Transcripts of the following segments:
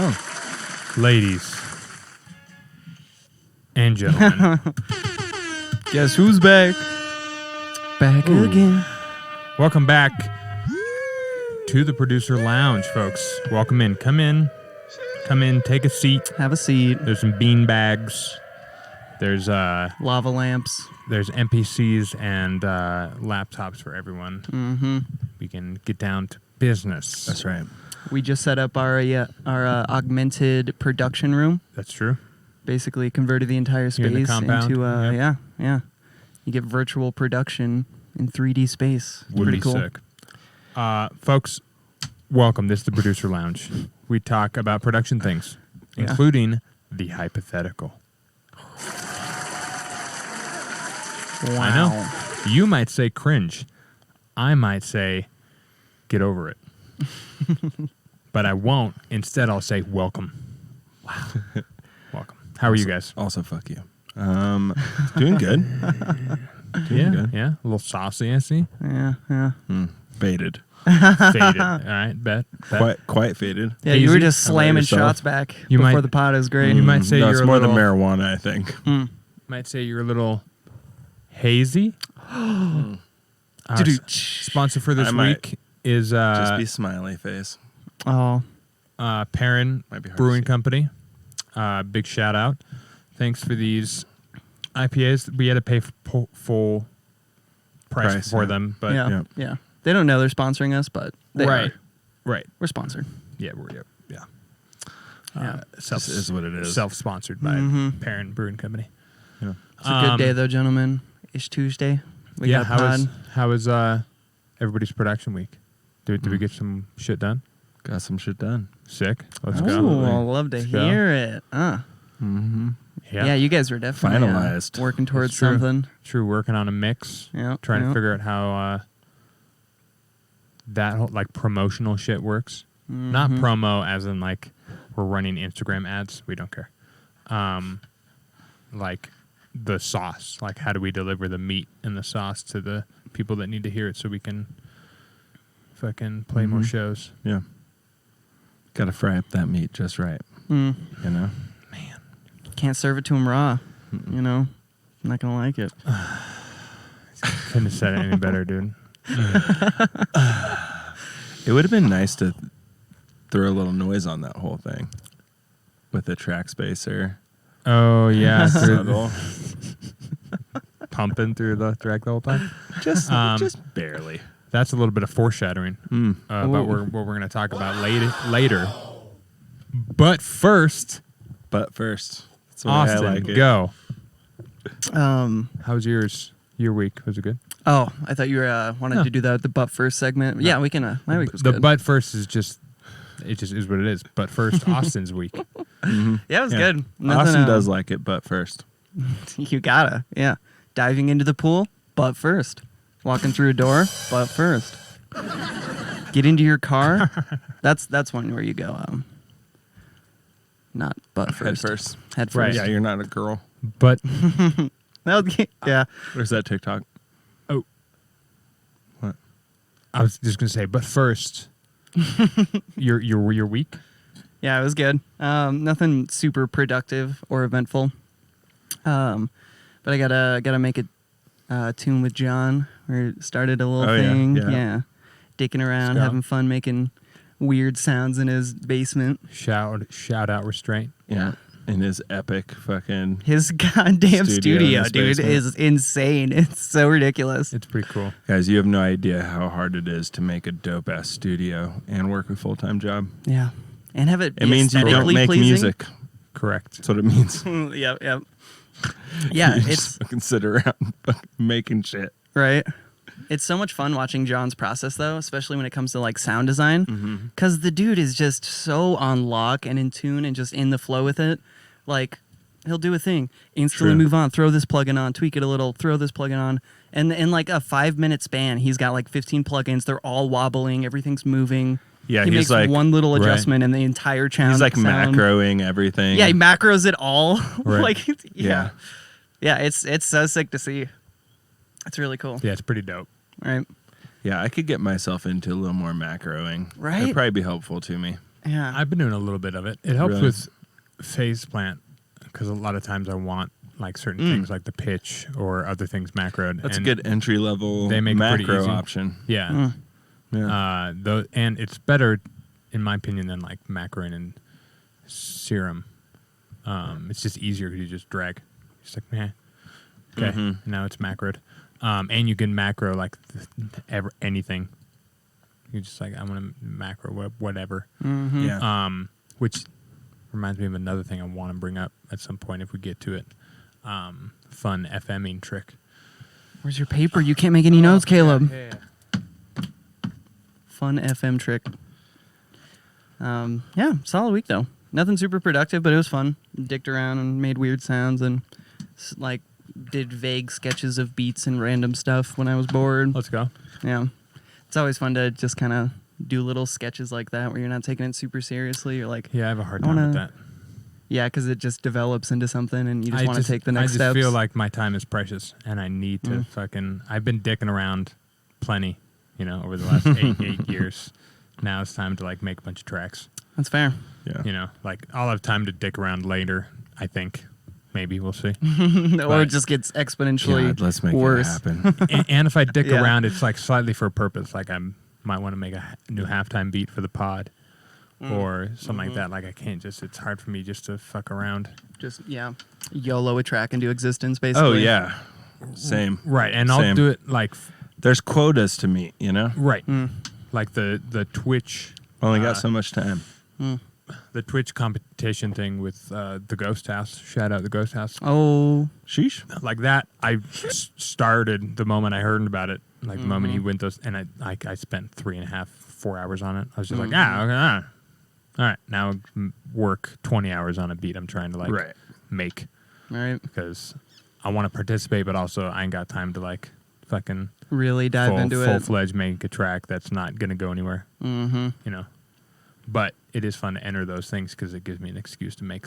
Oh. Ladies and gentlemen. Guess who's back? Back again. Welcome back to the Producer Lounge, folks. Welcome in. Come in. Come in. Take a seat. Have a seat. There's some bean bags. There's lava lamps. There's NPCs and laptops for everyone. Mm-hmm. We can get down to business. That's right. We just set up our augmented production room. That's true. Basically converted the entire space in the compound. into Yep. yeah. You get virtual production in 3D space. It's Would pretty be cool. sick. Folks, welcome. This is the Producer Lounge. We talk about production things, including the hypothetical. Wow. I know. You might say cringe. I might say get over it. But I won't. Instead, I'll say welcome. Wow. Welcome. How are you guys? Also, fuck you. Doing good. Doing good. Yeah. A little saucy, I see. Yeah. Faded. Faded. All right. Bet. Quite faded. Yeah, you were Hazy? just How about slamming yourself? shots back You before might- the pot is great. You might say no, you're it's a more little, the marijuana, I think. Might say you're a little hazy. Our sponsor for this I might week is Just be smiley face. Oh, Perrin Might be hard to Brewing see. Company. Big shout out. Thanks for these IPAs. We had to pay full price for them, but yeah. They don't know they're sponsoring us, but they right, are. right. We're sponsored. Yeah. This is what it is. Self-sponsored by Mhm. Perrin Brewing Company. Yeah. It's a good day, though, gentlemen. It's Tuesday. We got a pod. How was everybody's production week? Did we get some shit done? Got some shit done. Sick. Let's Oh, go. I'll love to hear it. Mm-hmm. Yeah, you guys were definitely Finalized. working towards That's true. something. True. Working on a mix. Yeah, Trying to figure out how that whole, like promotional shit works. Not promo as in like we're running Instagram ads. We don't care. Like the sauce. Like how do we deliver the meat and the sauce to the people that need to hear it so we can fucking play more shows. Yeah. Got to fry up that meat just right. Mm. You know? Man. Can't serve it to them raw. You know? I'm not going to like it. Couldn't have said it any better, dude. It would have been nice to throw a little noise on that whole thing with a track spacer. Oh, yeah. Snuggle. Pumping through the track the whole time. Just barely. That's a little bit of foreshadowing about what we're going to talk about later. But first, That's the way I Austin, like it. go. Um. How was your week? Was it good? Oh, I thought you were wanted to do the butt first segment. Yeah, we can. My week was The good. but first is just is what it is. But first, Austin's week. Yeah, it was Yeah. good. Nothing, Austin does like it, but first. You gotta. Yeah. Diving into the pool, butt first. Walking through a door, butt first. Get into your car. That's one where you go. Not butt first. Head first. Head first. Right. Yeah, you're not a girl. But Yeah. Where's that TikTok? oh, What? I was just gonna say. But first, your week. Yeah, it was good. Nothing super productive or eventful. But I gotta make a tune with John. We started a little thing. yeah. Dicking around, Let's go. having fun, making weird sounds in his basement. Shout out restraint. Yeah. In his epic fucking... His goddamn Studio in studio, his dude, basement. is insane. It's so ridiculous. It's pretty cool. Guys, you have no idea how hard it is to make a dope-ass studio and work a full-time job. Yeah. And have it be It means you don't aesthetically make pleasing. music. Correct. That's what it means. Yep. Yeah, You it's just fucking sit around fucking making shit. right. It's so much fun watching John's process, though, especially when it comes to like sound design, because the dude is just so on lock and in tune and just in the flow with it. Like he'll do a thing, instantly True. move on, throw this plugin on, tweak it a little, throw this plugin on, and in like a 5-minute span, he's got like 15 plugins. They're all wobbling, everything's moving. Yeah, he he's makes like... one little Right. adjustment and the entire sound. He's like macroing everything. Yeah, he macros it all. Right. Like Yeah. yeah. It's so sick to see. It's really cool. Yeah, it's pretty dope. Right. Yeah, I could get myself into a little more macroing. Right? It'd probably be helpful to me. Yeah. I've been doing a little bit of it. It helps Really? with phase plant because a lot of times I want like certain things like the pitch or other things macroed. That's and a good entry level they make it pretty macro easy. option. Yeah. Yeah. And it's better, in my opinion, than like macroing and serum. It's just easier because you just drag. Just like, okay. Mhm. Now it's macroed. And you can macro like anything. You just like, I want to macro whatever. Mm-hmm. Yeah. Which reminds me of another thing I want to bring up at some point if we get to it. Fun FMing trick. Where's your paper? You can't make any notes, Caleb. Yeah. Fun FM trick. Yeah, solid week though. Nothing super productive, but it was fun. Dicked around and made weird sounds and like did vague sketches of beats and random stuff when I was bored. Let's go. Yeah, it's always fun to just kind of do little sketches like that where you're not taking it super seriously. You're like, Yeah, I have a hard I time with wanna- that. yeah, because it just develops into something and you just want to take the next I just steps. feel like my time is precious and I need to I've been dicking around plenty, over the last 8 years. Now it's time to like make a bunch of tracks. That's fair. Yeah. Like I'll have time to dick around later, I think. Maybe we'll see. Or it just gets exponentially God, let's make worse. it happen. and if I dick Yeah. around, it's like slightly for a purpose. Like I might want to make a new halftime beat for the pod or something like that. Like I can't just, it's hard for me just to fuck around. Just, yeah, YOLO a track into existence, basically. Oh yeah. Same. Right. And I'll Same. do it like, There's quotas to meet, right. Like the Twitch. Only got so much time. The Twitch competition thing with the Ghost House. Shout out the Ghost House. Oh, Sheesh. Like that, I started the moment I heard about it. Like the moment he went those, and I spent 3.5, 4 hours on it. I was just like, okay, all right, now work 20 hours on a beat I'm trying to like Right. make all right. because I want to participate, but also I ain't got time to like fucking Really dive into it. full-fledged make a track that's not gonna go anywhere. Mm-hmm. But it is fun to enter those things because it gives me an excuse to make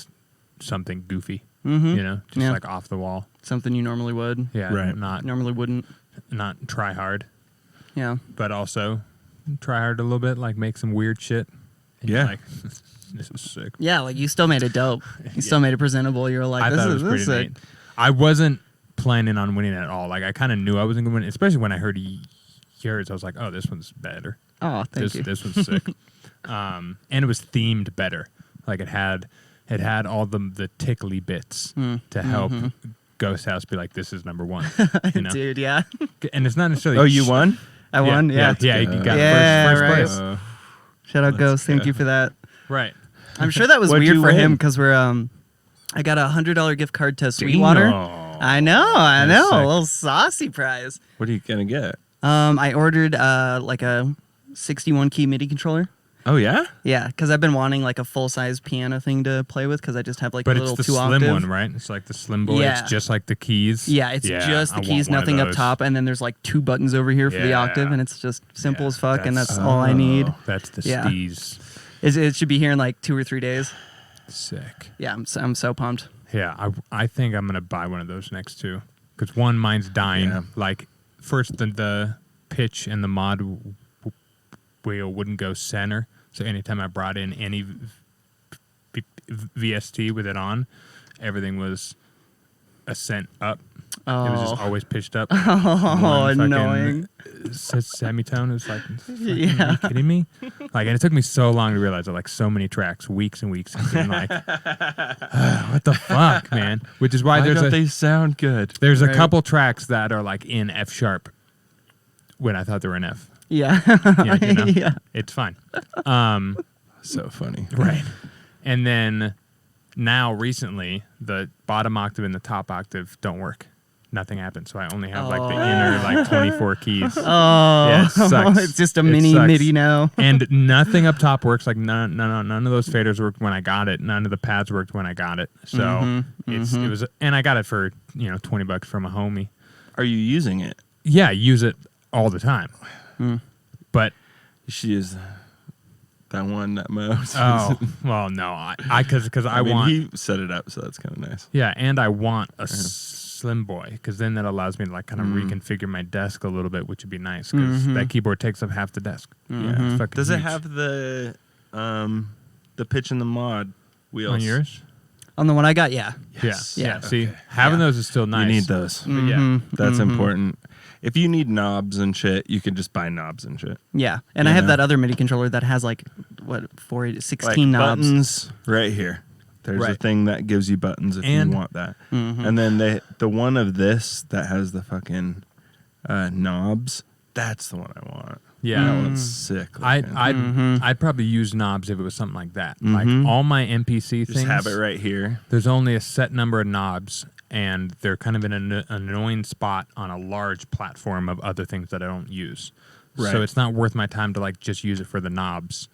something goofy. Mm-hmm. Just Yeah. like off the wall. Something you normally would. Yeah, Right. Normally wouldn't. not try hard, Yeah. but also try hard a little bit, like make some weird shit. And you're Yeah. like, this is sick. Yeah, like you still made it dope. You still made it presentable. You were like, I this thought is it was pretty sick. neat. I wasn't planning on winning at all. Like I kind of knew I wasn't going to win, especially when I heard yours. I was like, oh, this one's better. Oh, thank you. This one's sick. And it was themed better. Like it had all the tickly bits to help Ghost House be like, this is number one. Dude, yeah. And it's not necessarily. Oh, you won? I won. Yeah. Yeah, you got Yeah, first right. place. Shout out Let's Ghost. Thank go. you for that. Right. I'm sure that was What'd weird you for him win? because we're I got a $100 gift card to Sweetwater. I know. That's A sick. little saucy prize. What are you gonna get? I ordered like a 61 key MIDI controller. Oh yeah? Yeah, because I've been wanting like a full size piano thing to play with because I just have like But a it's little the 2 slim octave one, right? It's like the slim boy. Yeah. It's just like the keys. Yeah, it's just I the want keys, one of nothing up those. top, and then there's like 2 buttons over here for the Yeah. octave, and it's just simple Yeah, as fuck, and that's- that's all I need. That's the Yeah. steez. It should be here in like 2 or 3 days. Sick. Yeah, I'm so pumped. Yeah, I think I'm gonna buy one of those next two because one, mine's dying. Yeah. Like first the pitch and the mod wheel wouldn't go center, so anytime I brought in any VST with it on, everything was a cent up. It was just always pitched up. Oh, One fucking annoying. semitone. It was like, Yeah. are you kidding me? Like, and it took me so long to realize that, like, so many tracks, weeks and weeks, and being like, what the fuck, man? Which is why Why there's don't they sound good? there's a Right. couple tracks that are like in F sharp when I thought they were in F. Yeah. Yeah, Yeah. It's fine. So funny. Right. And then now recently, the bottom octave and the top octave don't work. Nothing happens. So I only have like the inner like 24 keys. Oh, Yeah, it sucks. it's just a It mini sucks. MIDI now. And nothing up top works. Like none of those faders worked when I got it. None of the pads worked when I got it. So it was, and I got it for $20 from a homie. Are you using it? Yeah, I use it all the time. But You should use that one that Mo. oh well, no, I because I mean, want he set it up, so that's kind of nice. yeah, and I want a slim boy because then that allows me to like kind of reconfigure my desk a little bit, which would be nice because that keyboard takes up half the desk. Yeah. It's fucking Does it huge. have the the pitch and the mod wheels. On yours? On the one I got, yeah. Yes. Yeah. Yeah. See, Okay. having Yeah. those is still nice. You need those. But yeah. That's Mhm. important. If you need knobs and shit, you can just buy knobs and shit. Yeah. And You I have know? that other MIDI controller that has like, what, 16 Like knobs. buttons right here. There's a Right. thing that gives you buttons if And- you want that. Mhm. And then the one of this that has the fucking knobs, that's the one I want. Yeah. That one's sick. I'd looking. I'd probably use knobs if it was something like that. Mhm. Like all my MPC Just things, have it right here. there's only a set number of knobs, and they're kind of in an annoying spot on a large platform of other things that I don't use. Right. So it's not worth my time to like just use it for the knobs.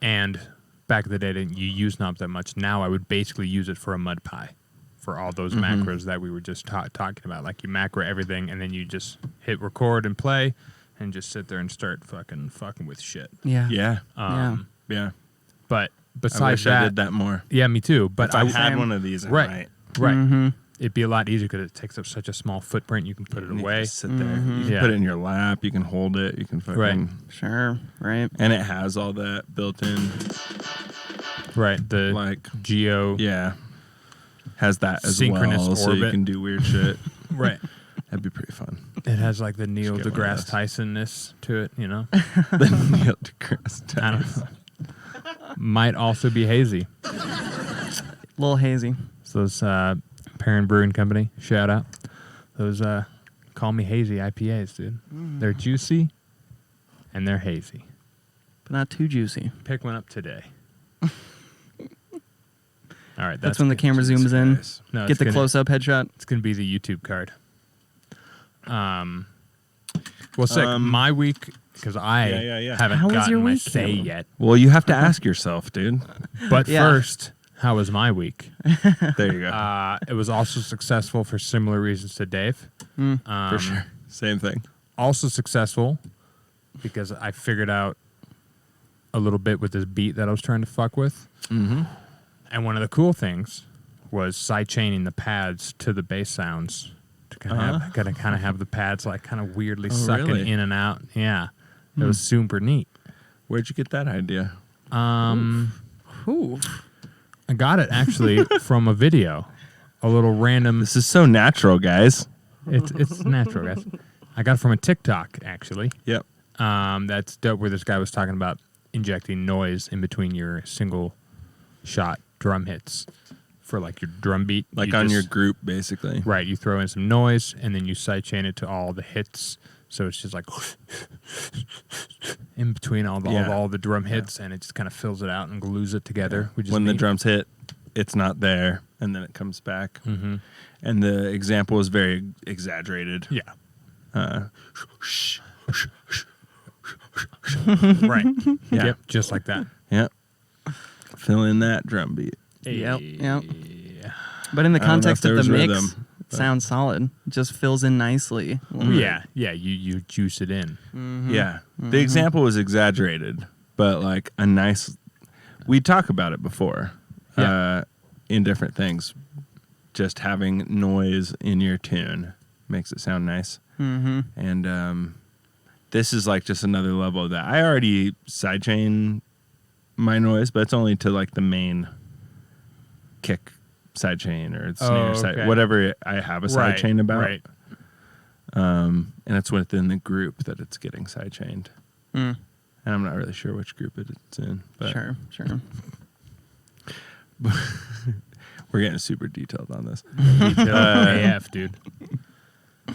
And back in the day, I didn't use knobs that much. Now I would basically use it for a mud pie, for all those macros that we were just talking about. Like you macro everything, and then you just hit record and play, and just sit there and start fucking with shit. Yeah. Yeah. Yeah. Yeah. But I besides wish I did that more. yeah, me too. But If I had Same. one of these, I right, might. right. Mm-hmm. It'd be a lot easier because it takes up such a small footprint. You can put it You can away. just sit there. You can Yeah. put it in your lap. You can hold it. You can fucking. Right. Sure. Right. And it has all that built in, Right. The like, geo. yeah. Has that as Synchronous well, so you orbit. can do weird shit. Right. That'd be pretty fun. It has like the Neil get one of deGrasse those. Tyson-ness to it, you know? The Neil deGrasse I don't Tyson. know. Might also be hazy. Little hazy. So those Perrin Brewing Company, shout out. Those call me hazy IPAs, dude. They're juicy and they're hazy. But not too juicy. Pick one up today. All right, That's when the camera Jesus zooms in. Christ. No, Get it's the gonna- close-up headshot. It's gonna be the YouTube card. Well, sick. My week, because I Yeah. haven't How was gotten your my week, say Caleb? yet. Well, you have to ask yourself, dude. But Yeah. first, how was my week? There you go. It was also successful for similar reasons to Dave. For sure. Same thing. Also successful because I figured out a little bit with this beat that I was trying to fuck with. Mm-hmm. And one of the cool things was sidechaining the pads to the bass sounds to kind of have the pads like kind of weirdly sucking really? in and out. Yeah, it was super neat. Where'd you get that idea? Ooh. I got it actually from a video, a little random. This is so natural, guys. It's natural, guys. I got it from a TikTok actually. Yep. That's dope. Where this guy was talking about injecting noise in between your single shot drum hits for like your drum beat, Like You on just- your group, basically. right. You throw in some noise and then you sidechain it to all the hits, so it's just like in between all the drum hits, and it just kind of fills it out and glues it together. Which is When the neat. drums hit, it's not there, and then it comes back. Mm-hmm. And the example is very exaggerated. Yeah. Right. Yeah. Yep. Just like that. Yep. Fill in that drum beat. Yep. Yep. Yeah. But in the I don't know if context of there the was mix, rhythm, it but- sounds solid. It just fills in nicely. Yeah. Yeah. You juice it in. Yeah. The example was exaggerated, but like a nice. We talk about it before Yeah. in different things. Just having noise in your tune makes it sound nice. Mm-hmm. And this is like just another level of that. I already sidechain my noise, but it's only to like the main kick sidechain or snare side, okay. whatever I have a Right, sidechain about. Right. And it's within the group that it's getting sidechained. Mm. And I'm not really sure which group it's in. But Sure. we're getting super detailed on this. Detail AF, dude.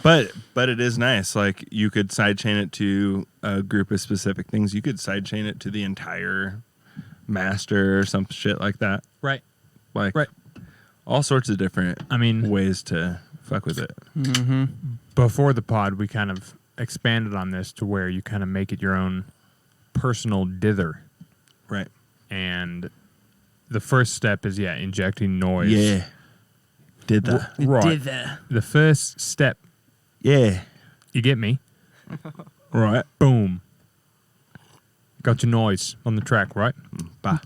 But it is nice. Like you could sidechain it to a group of specific things. You could sidechain it to the entire master or some shit like that. Right. Like Right. all sorts of different I mean, ways to fuck with it. Mm-hmm. before the pod, we kind of expanded on this to where you kind of make it your own personal dither. Right. And the first step is, injecting noise. Yeah. Did that. Right. Dither. The first step, Yeah. you get me? Right. Boom. Got your noise on the track, right? Bah.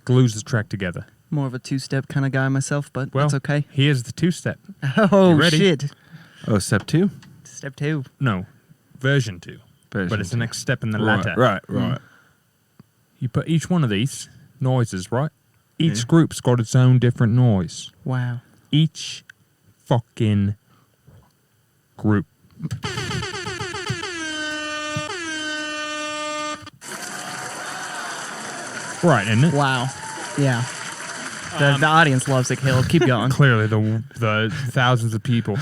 Glues the track together. More of a two-step kind of guy myself, but Well, it's okay. Here's the two-step. Oh, ready? shit. Oh, step 2? Step 2. No, version 2. Version But it's the two. next step in the Right. ladder. Right. Mm. you put each one of these noises, right? Each group's got its own different noise. Wow. Each fucking group. Right, isn't it? Wow. Yeah. The audience loves it, Caleb. Keep going. Clearly, the thousands of people.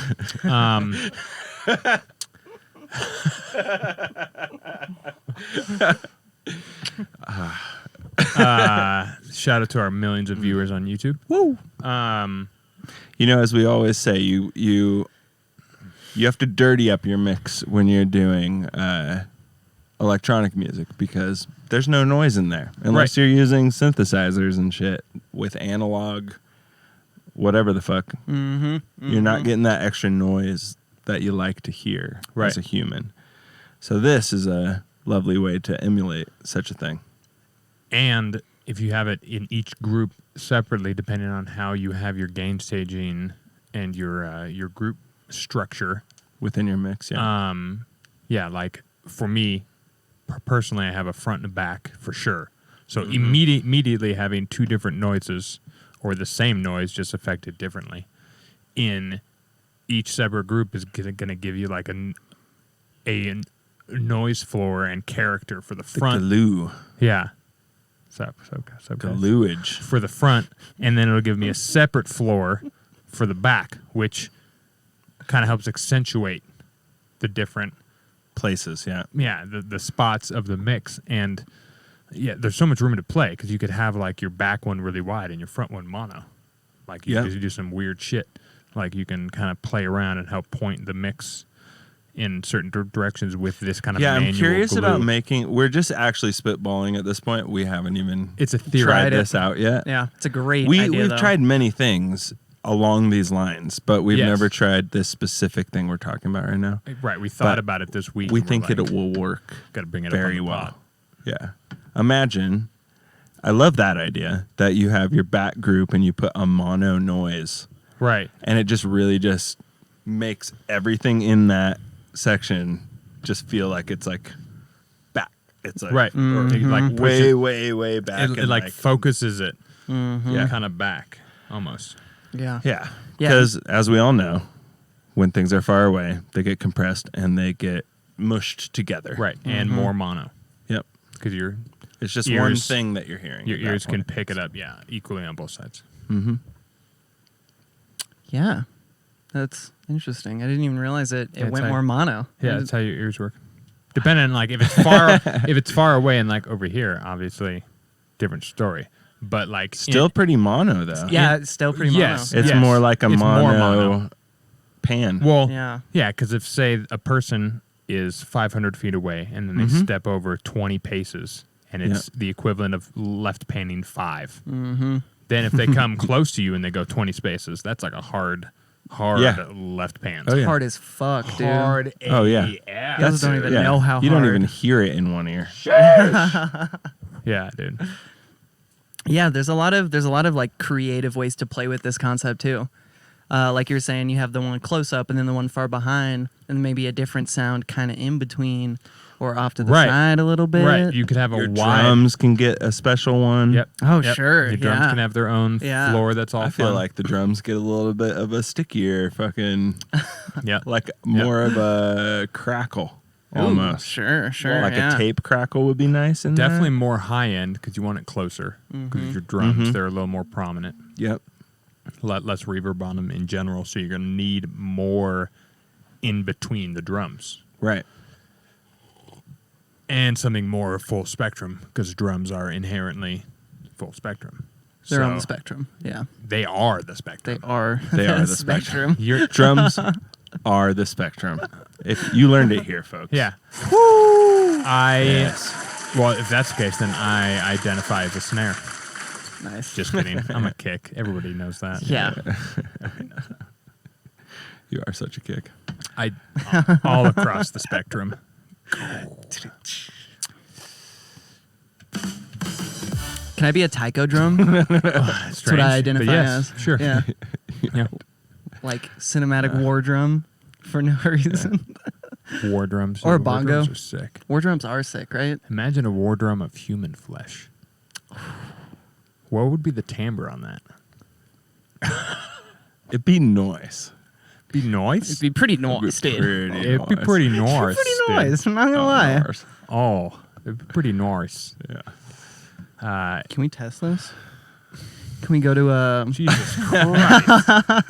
Shout out to our millions of viewers on YouTube. Woo. As we always say, you have to dirty up your mix when you're doing electronic music because there's no noise in there unless you're using synthesizers and shit with analog, whatever the fuck. You're not getting that extra noise that you like to hear as a human. So this is a lovely way to emulate such a thing. And if you have it in each group separately, depending on how you have your gain staging and your group structure Within your mix, like for me personally, I have a front and a back for sure. So immediately having two different noises or the same noise just affected differently in each separate group is going to give you like a noise floor and character for the front. The glue. Yeah. So Gluage. for the front, and then it'll give me a separate floor for the back, which kind of helps accentuate the different Places, the spots of the mix. And there's so much room to play because you could have like your back one really wide and your front one mono. Like you could do some weird shit. Like you can kind of play around and help point the mix in certain directions with this kind of manual I'm curious glue. about we're just actually spitballing at this point. We haven't even It's a theory. tried this out yet. Yeah, it's a great idea, We've though. tried many things along these lines, but we've Yes. never tried this specific thing we're talking about right now. Right, we thought But about it this week. We and we're think like, it will work Got to bring it very up on the well. pod. Yeah. Imagine, I love that idea that you have your back group and you put a mono noise, Right. and it just really just makes everything in that section just feel like it's like back. It's like Right. It, like way, pushes- way back. It and like focuses it yeah. kind of back almost. Yeah. Yeah. Yeah. Because as we all know, when things are far away, they get compressed and they get mushed together. Right. And more mono Yep. because It's just Ears- one thing that you're hearing. your at that ears can point. pick it up, equally on both sides. Yeah. That's interesting. I didn't even realize it That's went how- more mono. Yeah, that's how your ears work. Depending on like if it's far away and like over here, obviously, different story. But like Still pretty mono, though. Yeah, it's still pretty mono. Yes. It's more like a It's more mono pan. Well, Yeah. because if say a person is 500 feet away and then they step over 20 paces and it's the equivalent of left panning 5. Then if they come close to you and they go 20 spaces, that's like a hard left pan. Oh, yeah. Hard as fuck, dude. Hard. Oh, yeah. You guys don't even know how You hard. don't even hear it in one ear. Yeah, dude. Yeah, there's a lot of like creative ways to play with this concept too. Like you're saying, you have the one close up and then the one far behind, and maybe a different sound kind of in between or off to the side a little bit. Right. You could have Your a wide. drums can get a special one. Yep. Oh, Yep. sure. Your drums yeah. can have their own Yeah. floor that's all I feel fun. like the drums get a little bit of a stickier fucking, yeah. like more of a crackle Ooh, almost. Sure. Like yeah. a tape crackle would be nice in Definitely that. more high end because you want it closer because your drums they're a little more prominent. Yep. Less reverb on them in general, so you're gonna need more in between the drums Right. and something more full spectrum because drums are inherently full spectrum. They're on So the spectrum. Yeah. They are the spectrum. They are. They are the spectrum. Your Drums are the spectrum. If you learned it here, folks. yeah. Well, if that's the case, then I identify as a snare. Nice. Just kidding. I'm a kick. Everybody knows that. Yeah. You are such a kick. I all across the spectrum. Can I be a taiko drum? That's Strange, what I but identify yes, as. Sure. Yeah. Yeah. Like cinematic war drum for no reason. War drums. Or War bongo. drums are sick. War drums are sick, right? Imagine a war drum of human flesh. What would be the timbre on that? It'd be noise. Be noise? It'd be pretty noise, dude. It'd be pretty noise. Pretty dude. noise. I'm not gonna lie. Noise. Oh, it'd be pretty nice. Yeah. Can we test this? Can we go to Jesus Christ.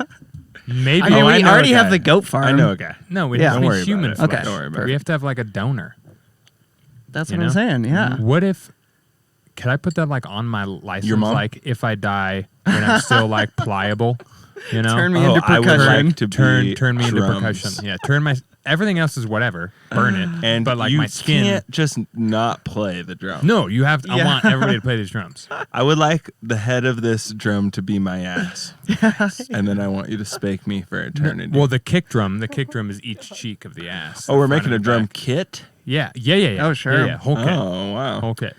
Maybe. I mean, Oh, I we know a already have guy. the goat farm. I know a guy. No, it Yeah. has to Don't worry be about human it. flesh. Okay, Don't worry about We it. have to have like a donor. That's You what I'm know? saying. Yeah. What if? Could I put that like on my license? Your mom? Like if I die when I'm still like pliable, you know? Turn me Oh, into I would percussion. like to be turn me into drums. percussion. Yeah, turn my everything else is whatever. Burn it. And but like you my skin. can't just not play the drum. No, you have. I Yeah. want everybody to play these drums. I would like the head of this drum to be my ass. And then I want you to spank me for eternity. Well, the kick drum is each cheek of the ass. oh, we're the front making a and the drum back. kit? Yeah. Oh, sure. Yeah, whole kit. Oh, wow. Whole kit.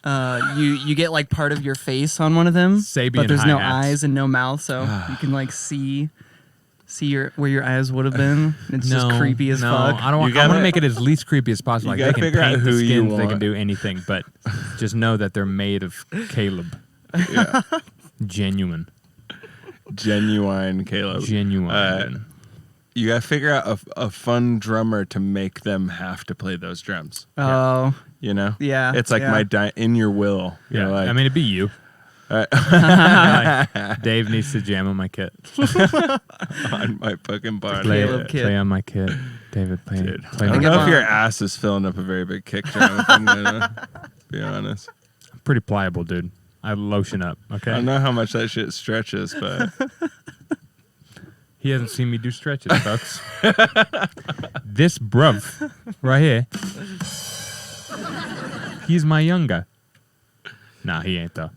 You get like part of your face on one of them, Sabian but there's no hi-hats. eyes and no mouth, so you can like see where your eyes would have been. It's just creepy as fuck. I don't want. You I want gotta- to make it as least creepy as possible. you Like they gotta can figure out paint who the you skins, they can want. do anything, but just know that they're made of Caleb. Yeah. Genuine. Genuine Caleb. Genuine. You got to figure out a fun drummer to make them have to play those drums. Oh, You know? Yeah, It's like yeah. in your will. Yeah. You're like, I mean, it'd be you. Like, Dave needs to jam on my kit. on my fucking body. Caleb kit. Play on my kit. David, play. Dude, play I my don't think know it's if your on- ass is filling up a very big kick drum, if I'm gonna be honest. I'm pretty pliable, dude. I lotion up. Okay. I don't know how much that shit stretches, but He hasn't seen me do stretches, folks. This bruv right here, he's my younger. Nah, he ain't though.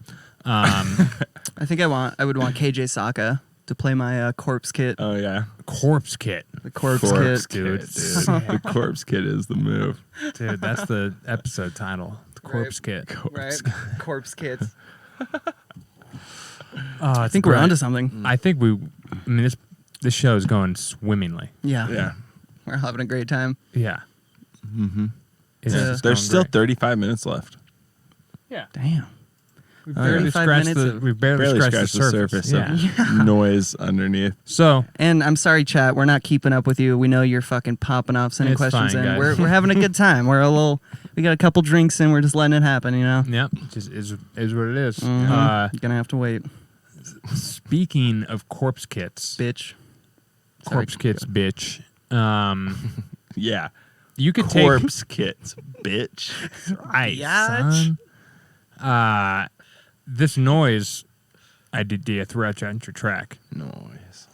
I think I would want KJ Saka to play my corpse kit. oh yeah. Corpse kit. The corpse, Corpse kit. kit, dude. The corpse kit is the move. Dude, that's the episode title. The corpse kit. Right. Corpse kits. Oh, I think we're onto something. I think I mean, this show is going swimmingly. Yeah. Yeah. We're having a great time. Yeah. Mm-hmm. It's Yeah. just There's going still great. 35 minutes left. Yeah. Damn. We've Oh, barely yeah. scratched 5 minutes of- we've barely scratched the surface. of Yeah. noise underneath. So And I'm sorry, chat. We're not keeping up with you. We know you're fucking popping off, sending It's questions fine, in. guys. We're having a good time. We got a couple drinks in. We're just letting it happen, you know? yeah, just is what it is. Mhm. You're gonna have to wait, Speaking of corpse kits, bitch. corpse Sorry. kits, bitch. Yeah. You could Corpse kits, bitch. take right, Biatch. son. This noise I did throughout your track. Noise.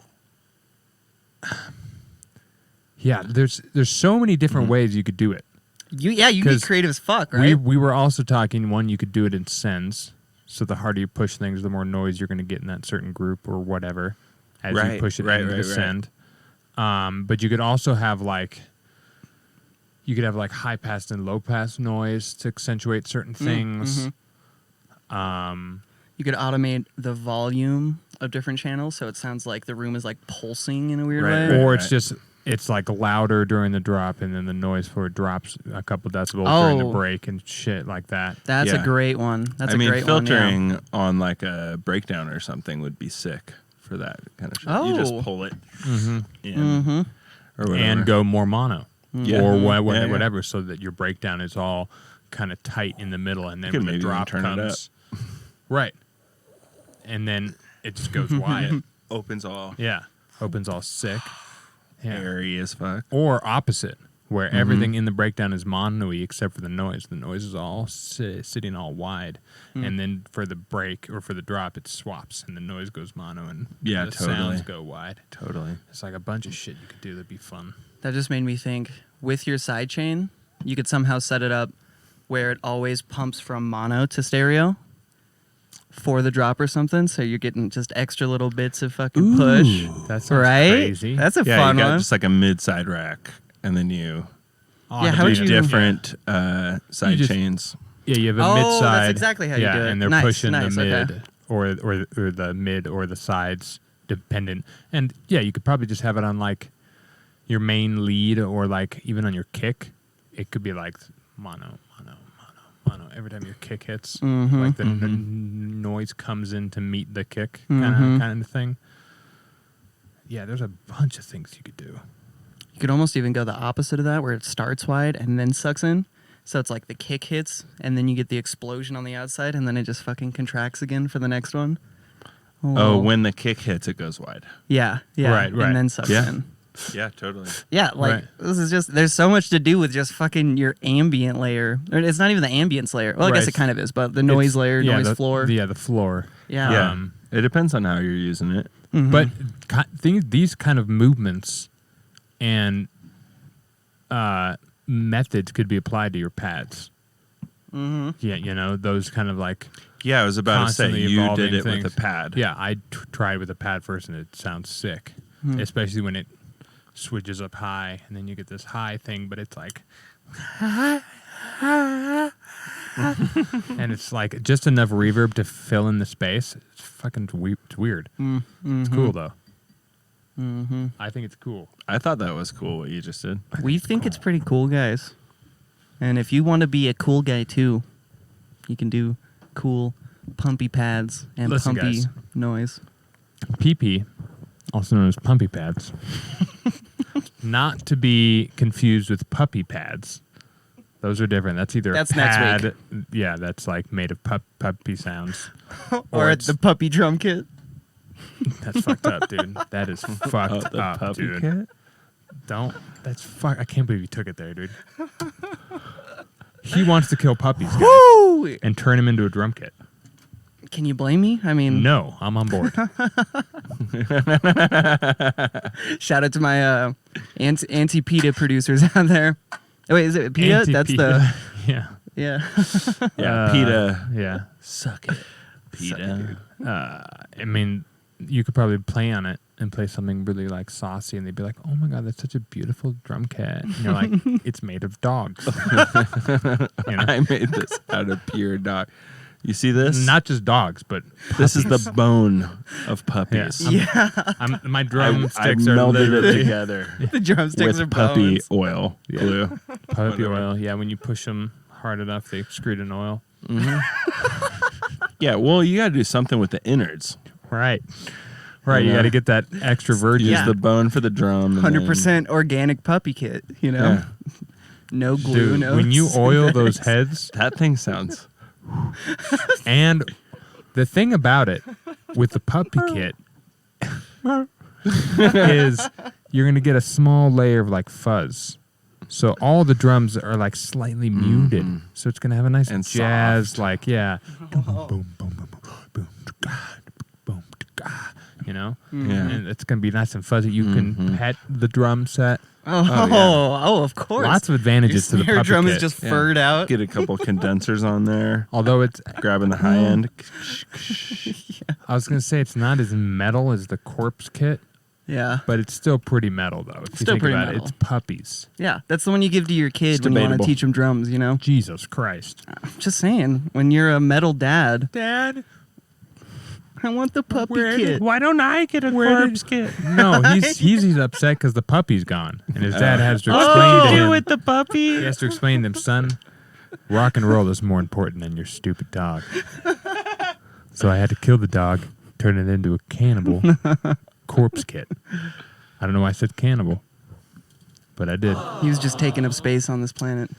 Yeah, there's so many different ways you could do it. You get 'Cause creative as fuck, right? We were also talking one you could do it in sends. So the harder you push things, the more noise you're going to get in that certain group or whatever as you Right, push it right, into the right, send. But you could also have like high pass and low pass noise to accentuate certain things. You could automate the volume of different channels, so it sounds like the room is like pulsing in a weird Right, way. right. Or it's like louder during the drop, and then the noise floor drops a couple decibels during the Oh. break and shit like that. That's Yeah. a great one. That's I a mean, great one. filtering on like a breakdown or something would be sick for that kind of shit. You just Oh. pull it Mm-hmm. in Mm-hmm. or whatever. And go more mono, Yeah. or Yeah, yeah. whatever, so that your breakdown is all kind of tight in the middle, and then You when could the maybe even drop turn it comes, right, and then it just goes wide. Opens all Yeah, opens all sick. Yeah. airy as fuck. Or opposite, where everything in the breakdown is mono-y except for the noise. The noise is all sitting all wide, and then for the break or for the drop, it swaps, and the noise goes mono, and Yeah, the totally. sounds go wide. Totally. It's like a bunch of shit you could do that'd be fun. That just made me think. With your sidechain, you could somehow set it up where it always pumps from mono to stereo for the drop or something, so you're getting just extra little bits of fucking push. That sounds Right? crazy. That's a Yeah, fun you got one. just like a mid-side rack, and then you Oh, Yeah, how dude, would you- different side just- chains. Yeah, you have a Oh, that's mid-side. exactly how you yeah, do it. and they're Nice, pushing nice, the mid okay. or the mid or the sides, dependent. And yeah, you could probably just have it on like your main lead, or like even on your kick, it could be like mono. Every time your kick hits, like the noise comes in to meet the kick, kind of thing. Yeah, there's a bunch of things you could do. You could almost even go the opposite of that, where it starts wide and then sucks in. So it's like the kick hits, and then you get the explosion on the outside, and then it just fucking contracts again for the next one. Oh, when the kick hits, it goes wide. Yeah. Right. And then sucks in. Yeah, totally. Yeah, like this is just, there's so much to do with just fucking your ambient layer. Or it's not even the ambience layer. Well, I guess it kind of is, but the noise layer, noise floor. Yeah, the floor. Yeah. Yeah. It depends on how you're using it. But these kind of movements and methods could be applied to your pads. Yeah, those kind of like. Yeah, I was about to say, you did it things. with a pad. Yeah, I tried with a pad first, and it sounds sick, especially when it switches up high, and then you get this high thing, but it's like, and it's like just enough reverb to fill in the space. It's fucking it's weird. It's cool though. I think it's cool. I thought that was cool what you just did. We think it's pretty cool, guys. And if you want to be a cool guy too, you can do cool pumpy pads and Listen, pumpy guys. noise. PP, also known as pumpy pads, not to be confused with puppy pads. Those are different. That's either That's a pad. next week. Yeah, that's like made of puppy sounds. Or it's- the puppy drum kit. That's fucked up, dude. That is fucked The up, puppy dude. kit? Don't. That's fuck. I can't believe you took it there, dude. He wants to kill puppies, guys, Woo! and turn him into a drum kit. Can you blame me? I mean, No, I'm on board. shout out to my anti-PETA producers out there. Oh, wait, is it PETA? That's the... yeah. Yeah. Yeah, PETA. Yeah. Suck it. PETA. I mean, you could probably play on it and play something really like saucy, and they'd be like, "Oh my god, that's such a beautiful drum kit." And you're like, "It's made of dogs." I made this out of pure dog. You see this? Not just dogs, but This is puppies. the bone of puppies. Yeah. My I drumsticks are melded it literally together The drumsticks are with puppy bones. oil glue. puppy oil. Yeah, when you push them hard enough, they excrete an oil. Yeah, well, you got to do something with the innards. Right. Right. You Yeah. got to get that extra virgin. Use the bone for the drum. and 100% organic puppy kit, you know? Yeah. No glue, Dude, no... when you oil those synthetics. heads, then that thing sounds. and the thing about it with the puppy kit is you're going to get a small layer of like fuzz. So all the drums are like slightly muted. So it's going to have a nice And jazz, soft. like, yeah. Boom, boom, boom, boom, boom, boom, you know? Yeah. And it's going to be nice and fuzzy. You can pet the drum set. Oh, of course. Lots of Your advantages to the snare puppy drum kit. is just Yeah. furred out. Get a couple condensers on there. Although it's, Grabbing the high end. I was going to say it's not as metal as the corpse kit. Yeah. But it's still pretty metal, though. If you Still think pretty about metal. it, it's puppies. Yeah, that's the one you give to your kid It's when you want to debatable. teach him drums, you know? Jesus Christ. Just saying, when you're a metal dad, Dad, I want the puppy kit. why don't I get a corpse kit? No, he's upset because the puppy's gone. And his dad has to explain to him. the puppy? He has to explain to him, son, rock and roll is more important than your stupid dog. So I had to kill the dog, turn it into a cannibal corpse kit. I don't know why I said cannibal, but I did. He was just taking up space on this planet.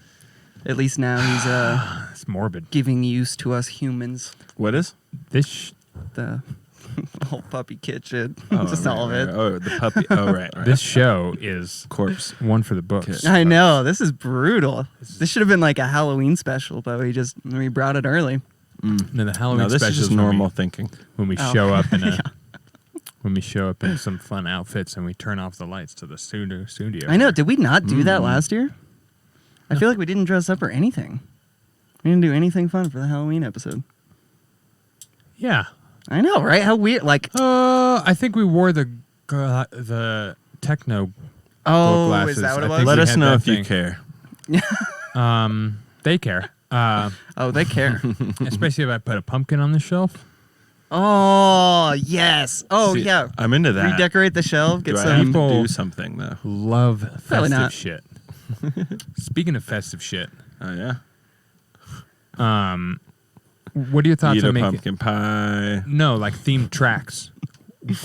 At least now he's It's morbid. giving use to us humans. What is? The whole puppy kit shit. Oh, Just all of right, it. right. Oh, the puppy. Oh, right. This show is corpse. one for the books. Kit. I know, this is brutal. This should have been like a Halloween special, but we brought it early. No, the Halloween No, this is specials just when we- normal thinking. when we Oh. show up in a when we show up in some fun outfits and we turn off the lights to the studio. I know, did we not do that last year? I feel like we didn't dress up or anything. We didn't do anything fun for the Halloween episode. Yeah. I know, right? How weird. Like, I think we wore the techno. oh, glasses. is that what I it think was? Let we us had know that if you thing. care. They care. Oh, they care. Especially if I put a pumpkin on the shelf. Oh yes. Oh See, yeah. I'm into that. Redecorate the shelf. Get Do I some. have People- to do something though? Love Probably festive not. shit. Speaking of festive shit, Oh yeah. what are your thoughts Eat on a making? pumpkin pie. No, like themed tracks.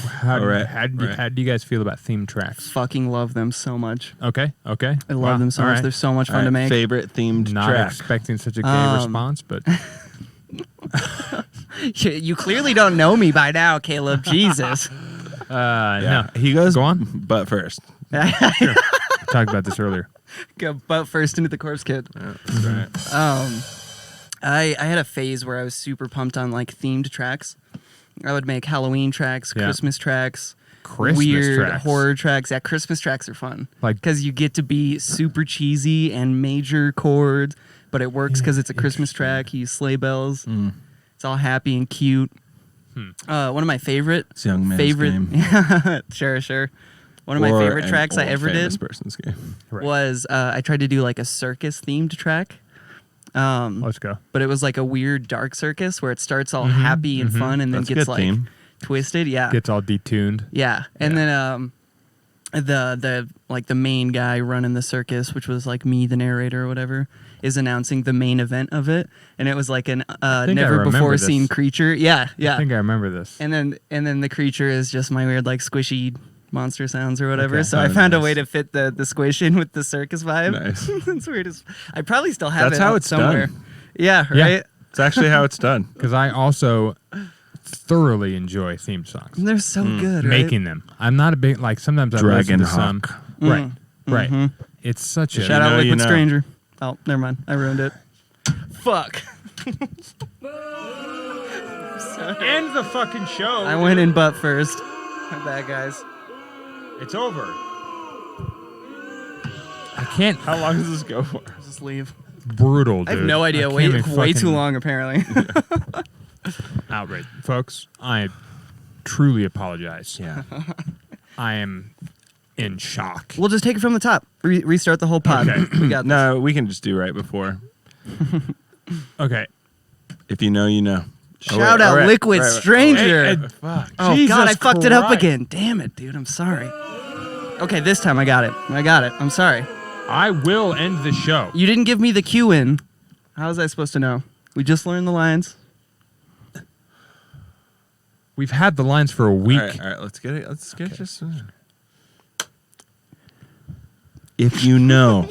How, All right, how do right. you guys feel about themed tracks? Fucking love them so much. Okay. I love Wow, them so all much. right. They're so much fun All to right, make. favorite themed Not track. expecting such a gay response, but You clearly don't know me by now, Caleb. Jesus. Yeah. He goes. Go on. But first. Sure. Talked about this earlier. Go butt first into the corpse kit. Yeah, that's right. I had a phase where I was super pumped on like themed tracks. I would make Halloween tracks, Yeah. Christmas tracks, Christmas weird tracks. horror tracks. Yeah, Christmas tracks are fun. Like- because you get to be super cheesy and major chords, but it works because it's a Christmas track. You use sleigh bells. It's all happy and cute. One of my favorite It's a young man's game. sure. One of my Or favorite an tracks I old ever famous did person's game. Right. was I tried to do like a circus themed track. Let's go. But it was like a weird dark circus where it starts all happy and fun and then That's a gets good like theme. twisted. Yeah. Gets all detuned. Yeah. And then the like the main guy running the circus, which was like me, the narrator or whatever, is announcing the main event of it. And it was like an think I never remember before this. seen creature. Yeah. I Yeah. think I remember this. And then the creature is just my weird like squishy monster sounds or whatever. Okay. So Oh, I found a nice. way to fit the squish in with the circus vibe. Nice. It's weird as I probably still have That's it how out it's somewhere. done. Yeah, Yeah. right? It's actually how it's done. Because I also thoroughly enjoy theme songs. They're so good, right? Making them. I'm not a big like. Sometimes I listen to some. Dragonhawk. Right. Right. It's such a. Shout You out know, you Liquid know. Stranger. Oh, never mind. I ruined it. Fuck. End the fucking show. I went in butt first. My bad, guys. It's over. I can't. How long does this go for? Just leave. Brutal, dude. I have no idea. can't Way even way too fucking- long, apparently. Outrage, folks. I truly apologize. Yeah. I am in shock. We'll just take it from the top. Restart the whole pod. Okay. We got this. No, we can just do right before. Okay. If you know, you know. Shout out Liquid Stranger. Hey, fuck. Oh Jesus God, I fucked it up Christ. again. Damn it, dude. I'm sorry. Okay, this time I got it. I'm sorry. I will end the show. You didn't give me the cue in. How was I supposed to know? We just learned the lines. We've had the lines for a week. All right, let's get it. Let's get just. If you know,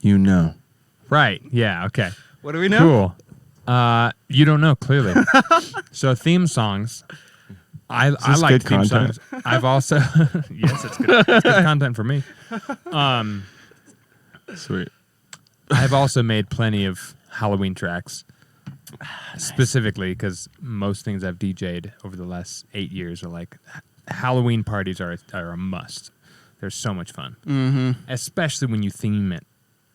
you know. Right. Yeah. Okay. What do we know? Cool. You don't know clearly. So theme songs. I this like good theme content? songs. I've also yes, it's good. It's good content for me. Sweet. I've also made plenty of Halloween tracks, specifically because most things I've DJ'd over the last 8 years are like Halloween parties are a must. They're so much fun, especially when you theme it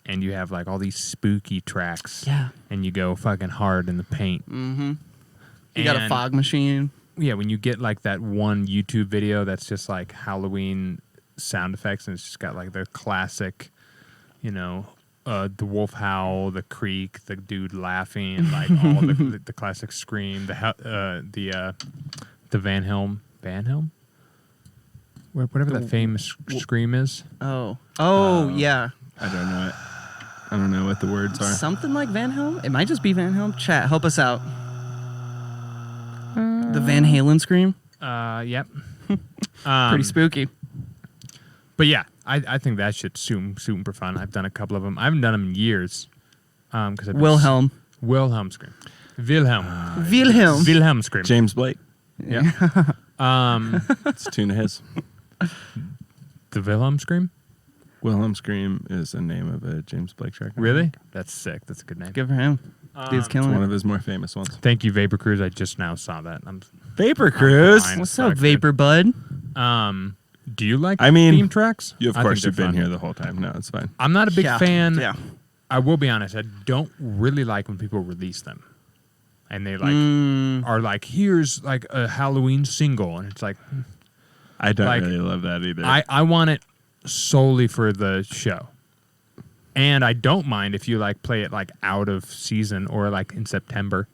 and you have like all these spooky tracks. Yeah. and you go fucking hard in the paint. You got a And- fog machine. Yeah, when you get like that one YouTube video that's just like Halloween sound effects and it's just got like the classic, you know, the wolf howl, the creak, the dude laughing, like all the classic scream, the Van Helm, whatever that famous scream is. Oh, yeah. I don't know it. I don't know what the words are. Something like Van Helm? It might just be Van Helm. Chat, help us out. The Van Halen scream? Yep. Pretty spooky. But yeah, I think that shit's super fun. I've done a couple of them. I haven't done them in years. Because Wilhelm. Wilhelm scream. Wilhelm. Wilhelm. Wilhelm scream. James Blake. Yeah. It's a tune of his. The Wilhelm scream? Wilhelm Scream is the name of a James Blake track. Really? That's sick. That's a good name. Good for him. Dude's It's killing one it. of his more famous ones. Thank you, Vapor Cruise. I just now saw that. Vapor Cruise. behind. What's Sorry, up, Vapor Bud? Do you like I mean, theme tracks? You, of I course, think you've they're been fun. here the whole time. No, it's fine. I'm not a big fan. Yeah. I will be honest. I don't really like when people release them. And they like are like, here's like a Halloween single. And it's like, I don't Like, really love that either. I want it solely for the show. And I don't mind if you like play it like out of season or like in September.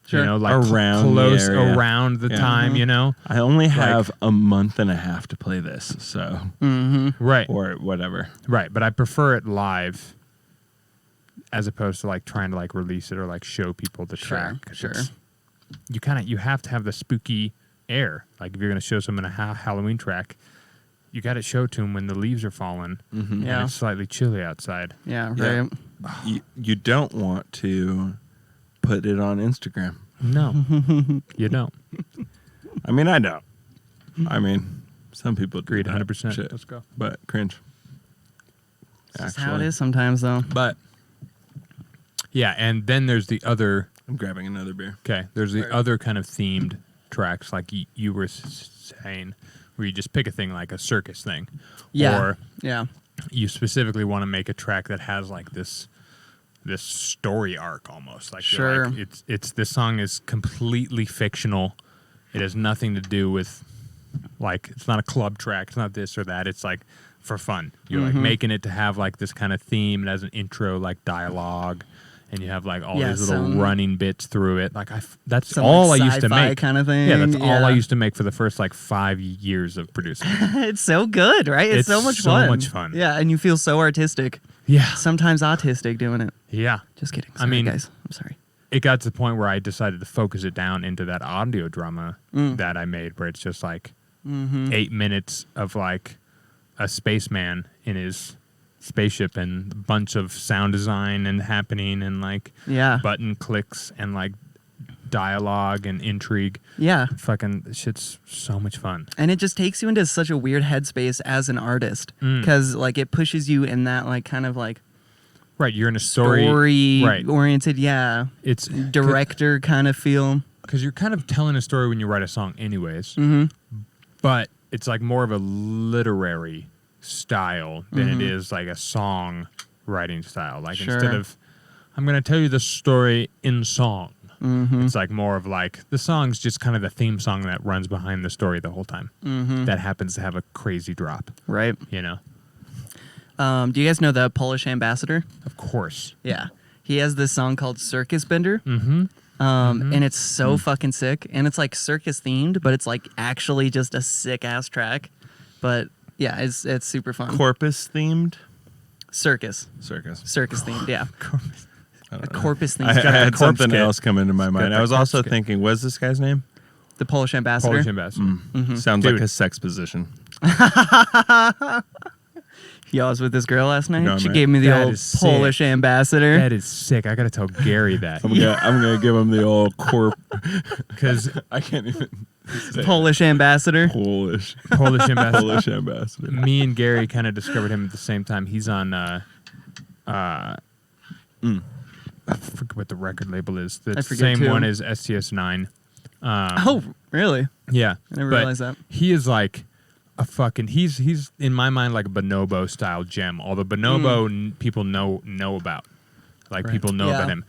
Sure. You know, like Around the close area. around the Yeah. time, you know? I only have a month and a half to play this, so Right. or whatever. Right, but I prefer it live as opposed to like trying to like release it or like show people the track. 'Cause Sure. it's- you have to have the spooky air. Like if you're going to show someone a Halloween track, you got to show it to them when the leaves are falling and Yeah. it's slightly chilly outside. Yeah, Yeah. right. You don't want to put it on Instagram. No, you don't. I mean, I don't. I mean, some people do Agreed, that 100%. shit, Let's go. but cringe. It's just how it is sometimes, though. But Yeah, and then there's the other. I'm grabbing another beer. Okay, there's the other kind of themed tracks, like you were saying, where you just pick a thing like a circus thing, Yeah. or Yeah. you specifically want to make a track that has like this story arc almost. Like you're Sure. like, it's this song is completely fictional. It has nothing to do with like it's not a club track. It's not this or that. It's like for fun. You're like making it to have like this kind of theme. It has an intro like dialogue. And you have like all Yeah, these little some- running bits through it. Like that's Some, all like, I used to sci-fi make. kind of thing. Yeah, that's all I Yeah. used to make for the first like 5 years of producing. It's so good, right? It's so much so fun. much fun. Yeah, and you feel so artistic. Yeah, Sometimes autistic doing it. yeah. Just kidding. I Sorry, mean- guys, I'm sorry. It got to the point where I decided to focus it down into that audio drama Mm. that I made, where it's just like Mm-hmm. 8 minutes of like a spaceman in his spaceship and a bunch of sound design and happening and like Yeah. button clicks and like dialogue and intrigue. Yeah. Fucking shit's so much fun. And it just takes you into such a weird headspace as an artist Mm. because like it pushes you in that like kind of like Right, you're in a story. Right. oriented, yeah, It's director kind of feel. because you're kind of telling a story when you write a song, anyways. Mm-hmm. But it's like more of a literary style than it is like a song writing style. Like Sure. instead of I'm going to tell you the story in song. Mm-hmm. It's like more of like the song's just kind of the theme song that runs behind the story the whole time. Mm-hmm. That happens to have a crazy drop, Right. you know. Do you guys know the Polish ambassador? Of course. Yeah. He has this song called Circus Bender. Mhm. And it's so fucking sick. And it's like circus themed, but it's like actually just a sick ass track. But yeah, it's super fun. Corpus themed Circus circus. themed, yeah. I A don't know. corpus I themed. got had the corpse something kit. else come into my mind. that I was corpse also kit. thinking, what's this guy's name? The Polish ambassador. Polish ambassador. Sounds Dude. like a sex position. Yeah, I was with this girl last night. No, She man. gave me the That old is sick. Polish ambassador. That is sick. I got to tell Gary that. I'm gonna give him the old Because I can't even say Polish ambassador. Polish Polish ambassador. Polish ambassador. Me and Gary kind of discovered him at the same time. He's on I forget what the record label is. The I forget same too. one as STS9. Oh, really? Yeah. I never but realized that. He is like a fucking he's in my mind like a Bonobo style gem. Although Bonobo people know about. Like Right. people know Yeah. about him.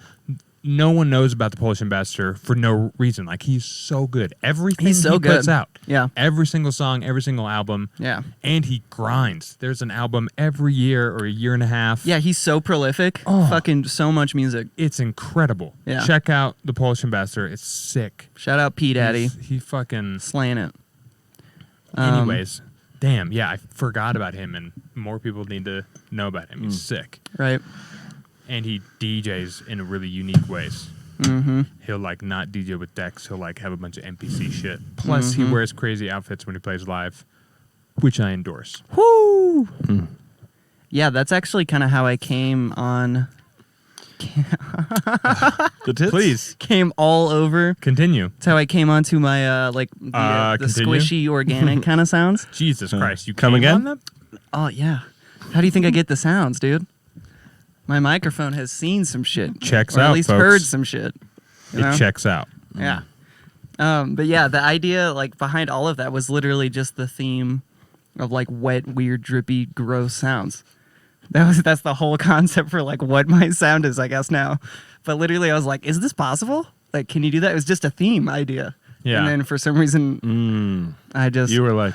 No one knows about the Polish ambassador for no reason. Like he's so good. Everything He's so he puts good. out. Yeah. Every single song, every single album. Yeah. And he grinds. There's an album every year or a year and a half. Yeah, he's so prolific. Oh. Fucking so much music. It's incredible. Yeah. Check out the Polish ambassador. It's sick. Shout out P Daddy. He fucking. Slaying it. Anyways, damn. Yeah, I forgot about him, and more people need to know about him. He's sick, Right. and he DJs in really unique ways. Mm-hmm. He'll like not DJ with decks. He'll like have a bunch of NPC shit. Plus, he wears crazy outfits when he plays live, which I endorse. Woo! Yeah, that's actually kind of how I came on. The tits? Please Came all over. continue. That's how I came onto my the Continue? squishy organic kind of sounds. Jesus Christ, you Come came again? on them? Oh yeah. How do you think I get the sounds, dude? My microphone has seen some shit. Checks or out, at least folks. heard some shit. You know? It checks out. Yeah. But yeah, the idea like behind all of that was literally just the theme of like wet, weird, drippy, gross sounds. That's the whole concept for like what my sound is, I guess now. But literally I was like, is this possible? Like, can you do that? It was just a theme idea. Yeah. And then for some reason I just You were like,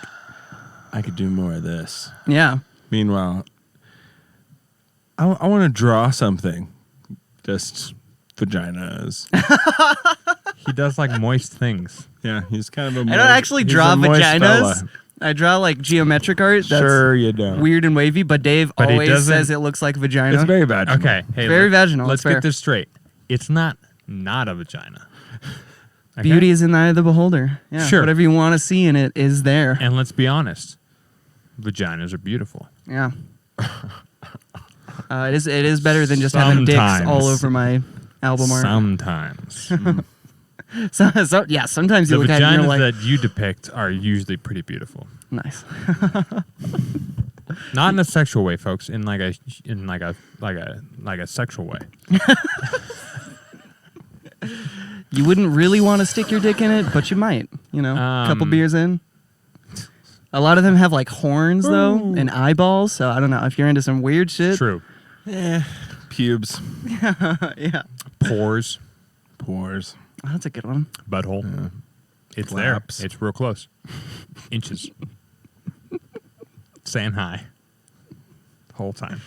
I could do more of this. yeah. Meanwhile, I want to draw something. Just vaginas. He does like moist things. Yeah, he's kind of a. I don't actually he's draw a moist vaginas. fella. I draw like geometric art. That's Sure, you don't. weird and wavy, but Dave But he always doesn't- says it looks like vagina. It's very vaginal. Okay, hey, Very vaginal, Let's it's fair. get this straight. It's not a vagina. Okay? Beauty is in the eye of the beholder. Yeah, Sure. whatever you want to see in it is there. And let's be honest, vaginas are beautiful. Yeah. It is better than just having dicks Sometimes. all over my album art. Sometimes. Yeah, sometimes you The look at it and vaginas you're like, that you depict are usually pretty beautiful. nice. Not in a sexual way, folks. In like a sexual way. You wouldn't really want to stick your dick in it, but you might. You know, a couple beers in. A lot of them have like horns though and eyeballs. So I don't know if you're into some weird shit. True. Pubes, Yeah. Pores, pores. Oh, that's a good one. butthole. It's Flaps. there. It's real close. Inches. Saying hi. Whole time.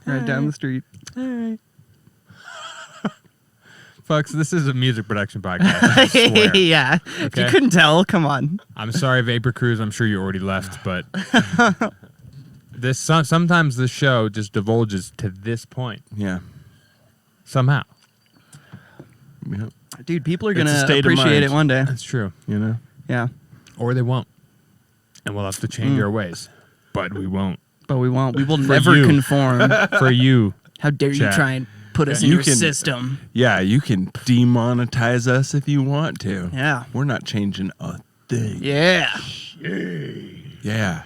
Right down the street. Folks, this is a music production podcast. I swear. Yeah. If you Okay. couldn't tell, come on. I'm sorry, Vapor Cruise. I'm sure you already left, but sometimes this show just divulges to this point Yeah. somehow. Yeah. Dude, people are It's a going to state of appreciate mind. it one day. That's true. You know. Yeah. Or they won't, and we'll have to change our ways. But we won't. But we won't. We will For never you. conform. For you, How dare you Chat. try and put us in You your can- system? Yeah, you can demonetize us if you want to. Yeah. We're not changing a thing. Yeah. Yeah.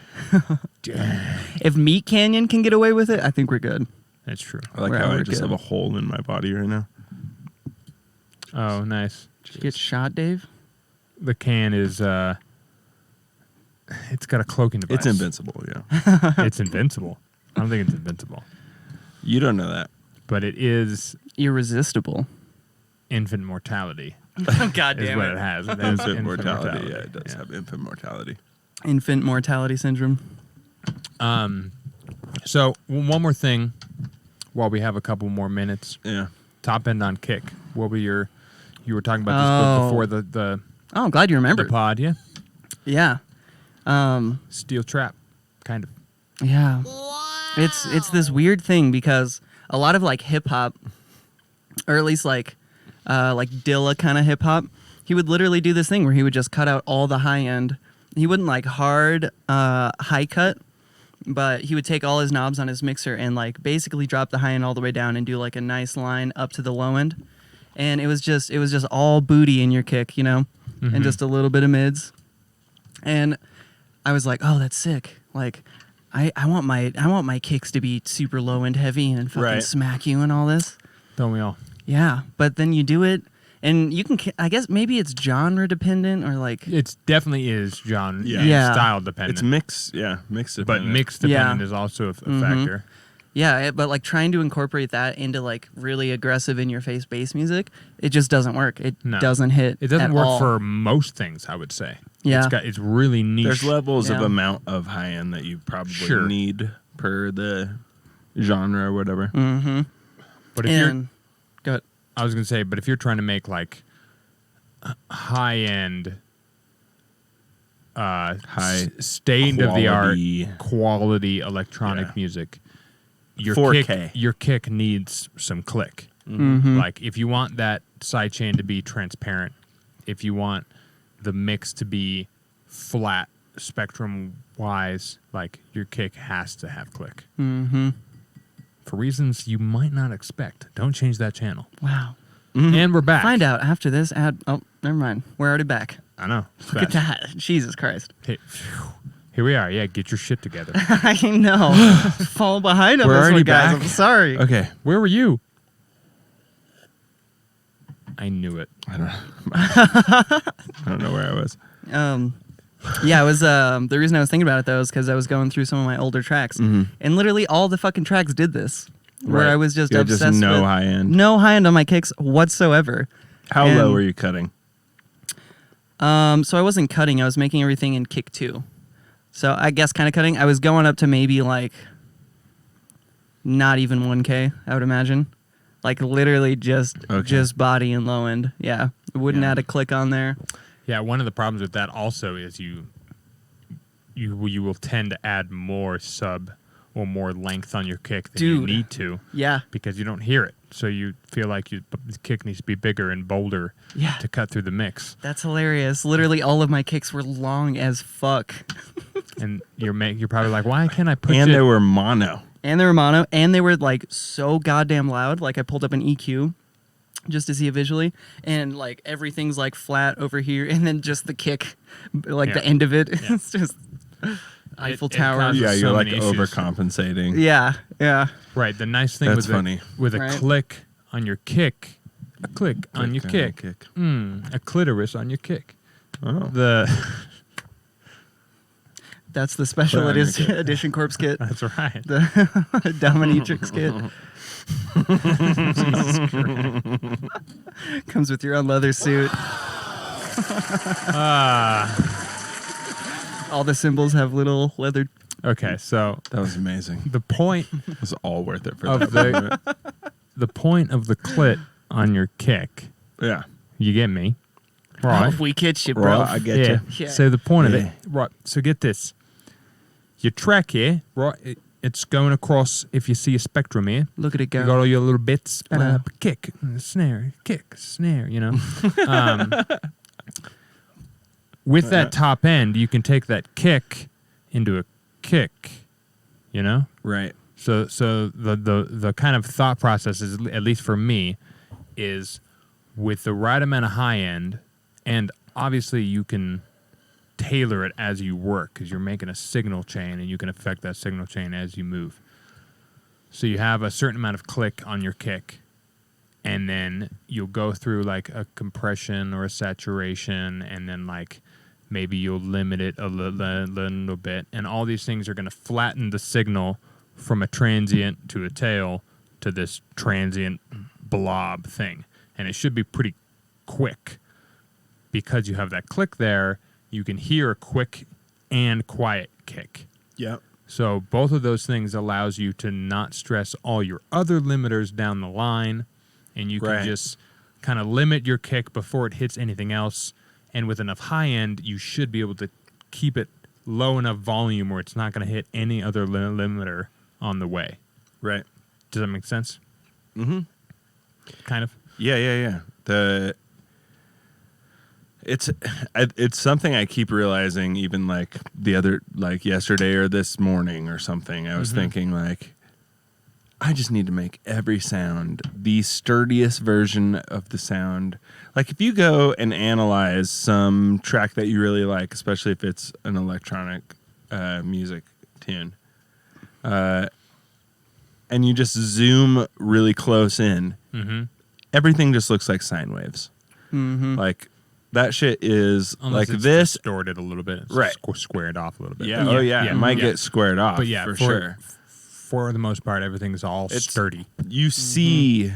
If Meat Canyon can get away with it, I think we're good. that's true. I like We're- how I we're just good. have a hole in my body right now. Oh, nice. Did you get shot, Dave? The can is it's got a cloaking device. It's invincible, yeah. It's invincible. I don't think it's invincible, You don't know that. but it is Irresistible. infant mortality. God Is what it has. It has Infant mortality. Yeah, it does Yeah. have infant mortality. Infant mortality syndrome. So one more thing, while we have a couple more minutes. Yeah. Top end on kick. What were your? You were talking about this book before the Oh, I'm glad you the remembered. pod, yeah. Yeah. Steel trap, kind of. Yeah. It's this weird thing because a lot of like hip hop, or at least like Dilla kind of hip hop, he would literally do this thing where he would just cut out all the high end. He wouldn't like hard high cut, but he would take all his knobs on his mixer and like basically drop the high end all the way down and do like a nice line up to the low end. And it was just all booty in your kick, you know, and just a little bit of mids. And I was like, oh, that's sick. Like, I want my kicks to be super low and heavy and fucking Right. smack you and all this. Don't we all? Yeah, but then you do it, and you can. I guess maybe it's genre dependent or like. It definitely is genre, Yeah. Yeah. style dependent. It's mix. Yeah, mix it. but mix dependent Yeah. is also a factor. Yeah, but like trying to incorporate that into like really aggressive in your face bass music, it just doesn't work. It No. doesn't hit. It doesn't at work all. for most things, I would say. Yeah. It's really niche. There's levels of Yeah. amount of high end that you probably Sure. need per the genre or whatever. Mm-hmm. But if you're, And go ahead. I was gonna say, but if you're trying to make like high end, High state of the art quality. quality electronic Yeah. music, your 4K. kick needs some click. Mm-hmm. Like if you want that sidechain to be transparent, if you want the mix to be flat spectrum wise, like your kick has to have click. Mm-hmm. For reasons you might not expect. Don't change that channel. Wow. And we're back. Find out after this ad. Oh, never mind. We're already back. I know. It's Look at fast. that. Jesus Christ. Hey, phew. Here we are. Yeah, get your shit together. I know. Fall behind on We're this already one, guys. back. I'm sorry. Okay. Where were you? I knew it. I don't know where I was. Yeah, it was the reason I was thinking about it though is because I was going through some of my older tracks, and literally all the fucking tracks did this, where Right. I was just You had obsessed just no with high end. no high end on my kicks whatsoever. How And- low were you cutting? So I wasn't cutting; I was making everything in kick 2. So I guess kind of cutting. I was going up to maybe like not even 1K, I would imagine. Like literally just Okay. just body and low end. Yeah. Wouldn't Yeah. add a click on there. Yeah, one of the problems with that also is you will tend to add more sub or more length on your kick than you Dude. need to Yeah. because you don't hear it. So you feel like the kick needs to be bigger and bolder Yeah. to cut through the mix. That's hilarious. Literally all of my kicks were long as fuck. And you're probably like, why can't I push And it? they were mono. And they were mono, and they were like so goddamn loud. Like I pulled up an EQ just to see it visually, and like everything's like flat over here, and then just the kick, like the Yeah. end of it, Yeah. it's just Eiffel it Tower. causes Yeah, you're so like many issues. overcompensating. Yeah, yeah. Right. The nice thing That's with funny. with a Right. click on your kick, a click on your Click kick, a clitoris on your kick. Oh. The That's the special Put on your edition, kit. edition corpse kit, that's right. the dominatrix kit. Comes with your own leather suit. All the symbols have little leather. Okay, so That was amazing. the point It was all worth it for of that. the point of the clit on your kick, Yeah. you get me, right? Oh, we get you, Right, bro. I get Yeah. you. Yeah. So the point of Yeah. it, right? So get this: your track here, right? It's going across. If you see a spectrum here, Look at it you got go. all your little bits. Wow. Kick, snare, kick, snare. You know. With that top end, you can take that kick into a kick. You know. Right. So the kind of thought process is, at least for me, is with the right amount of high end, and obviously you can tailor it as you work because you're making a signal chain and you can affect that signal chain as you move. So you have a certain amount of click on your kick, and then you'll go through like a compression or a saturation, and then like maybe you'll limit it a little bit, and all these things are going to flatten the signal from a transient to a tail to this transient blob thing. And it should be pretty quick because you have that click there. You can hear a quick and quiet kick. Yep. So both of those things allows you to not stress all your other limiters down the line, and you can Right. just kind of limit your kick before it hits anything else. And with enough high end, you should be able to keep it low enough volume where it's not going to hit any other limiter on the way. Right. Does that make sense? Mm-hmm. Kind of. Yeah. It's something I keep realizing, even like the other, like yesterday or this morning or something. I was thinking like, I just need to make every sound the sturdiest version of the sound. Like if you go and analyze some track that you really like, especially if it's an electronic music tune, and you just zoom really close in, everything just looks like sine waves. Mm-hmm. Like that shit is Unless like it's this. distorted a little bit. It's Right. Squared off a little bit. Yeah. But Oh yeah. It might yeah. get squared off. But yeah, for sure. For the most part, everything's all It's- sturdy. You see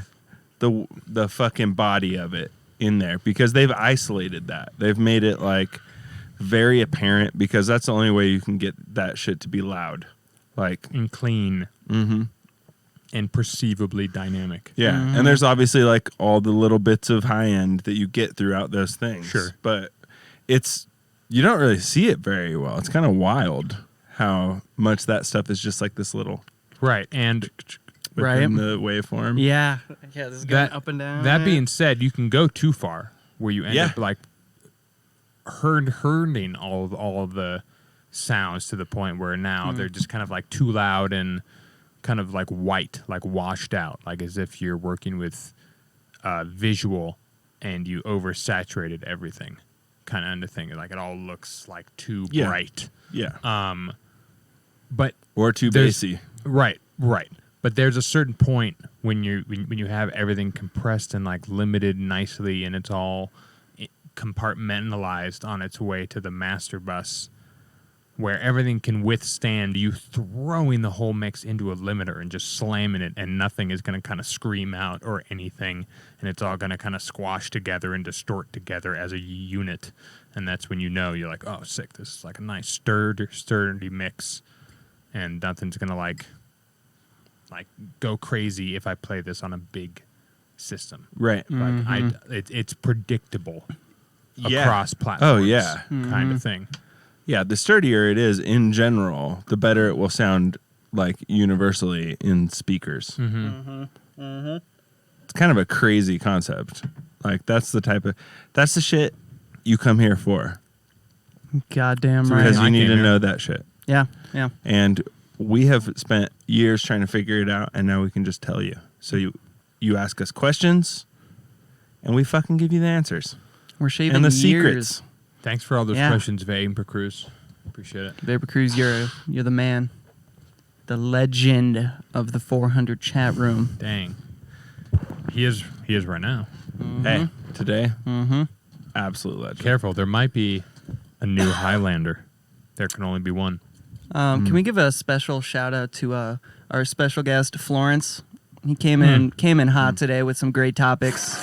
the fucking body of it in there because they've isolated that. They've made it like very apparent because that's the only way you can get that shit to be loud. Like, And clean and perceivably dynamic. yeah. And there's obviously like all the little bits of high end that you get throughout those things. Sure. But you don't really see it very well. It's kind of wild how much that stuff is just like this little Right. And within the waveform. Yeah. Yeah, this is going that, up and down. that being said, you can go too far where you end Yeah. up like herding all of the sounds to the point where now they're just kind of like too loud and kind of like white, like washed out, like as if you're working with visual and you oversaturated everything kind of thing. Like it all looks like too Yeah. bright. Yeah. But Or too there's- bassy. Right. But there's a certain point when you have everything compressed and like limited nicely, and it's all compartmentalized on its way to the master bus, where everything can withstand you throwing the whole mix into a limiter and just slamming it, and nothing is going to kind of scream out or anything, and it's all going to kind of squash together and distort together as a unit, and that's when you know you're like, oh, sick! This is like a nice sturdy mix, and nothing's going to like go crazy if I play this on a big system. Right. Like it's predictable Yeah. across platforms. Oh, yeah. Kind of thing. Yeah, the sturdier it is in general, the better it will sound like universally in speakers. It's kind of a crazy concept. Like that's the shit you come here for. Goddamn right. Because I you need came to here. know that shit. Yeah, yeah. And we have spent years trying to figure it out, and now we can just tell you. So you ask us questions, and we fucking give you the answers. We're shaving And the years. secrets. Thanks for all those Yeah. questions, Vapor Cruz. Appreciate it. Vapor Cruz, you're the man. The legend of the 400 chat room. Dang. He is right now. Hey, today, Mm-hmm. absolute legend. Careful, there might be a new Highlander. There can only be one. Can we give a special shout out to our special guest Florence? He came in hot today with some great topics.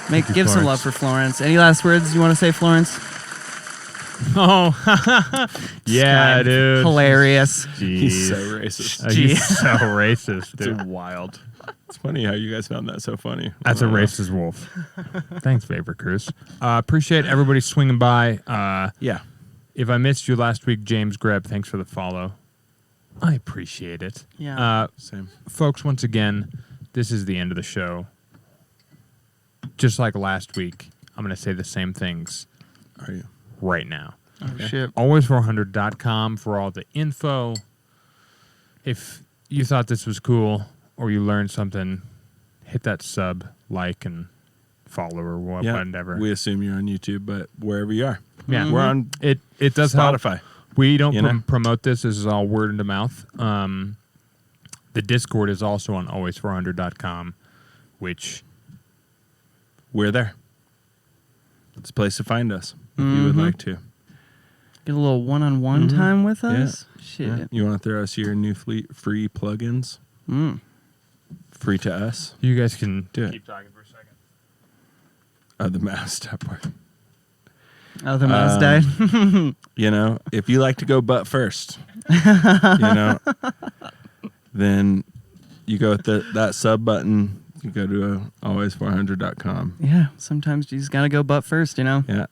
Thank you, Give some love Florence. for Florence. Any last words you want to say, Florence? Oh, yeah, God, dude. hilarious. He's so Jeez. racist. He's so racist, It's dude. wild. It's funny how you guys found that so funny. That's a racist wolf. Thanks, Vapor Cruz. Appreciate everybody swinging by. Yeah. If I missed you last week, James Greb, thanks for the follow. I appreciate it. Yeah. Same. Folks, once again, this is the end of the show. Just like last week, I'm going to say the same things Are you? right now. Oh, shit. Always400.com for all the info. If you thought this was cool or you learned something, hit that sub, like, and follow or whatever. We assume you're on YouTube, but wherever you are. Yeah. We're on It does help. Spotify. We don't You know? promote this. This is all word of mouth. The Discord is also on always400.com, which We're there. It's a place to find us if you would like to. Get a little one-on-one time with Yeah. us? Shit. Yeah. You want to throw us your new free plugins? Free to us? you guys can Do it. keep talking for a second. The mouse step part. Oh, the mouse died? You know, if you like to go butt first, you know, then you go with that sub button. You go to always400.com. Yeah, sometimes you just got to go butt first, you know? Yeah.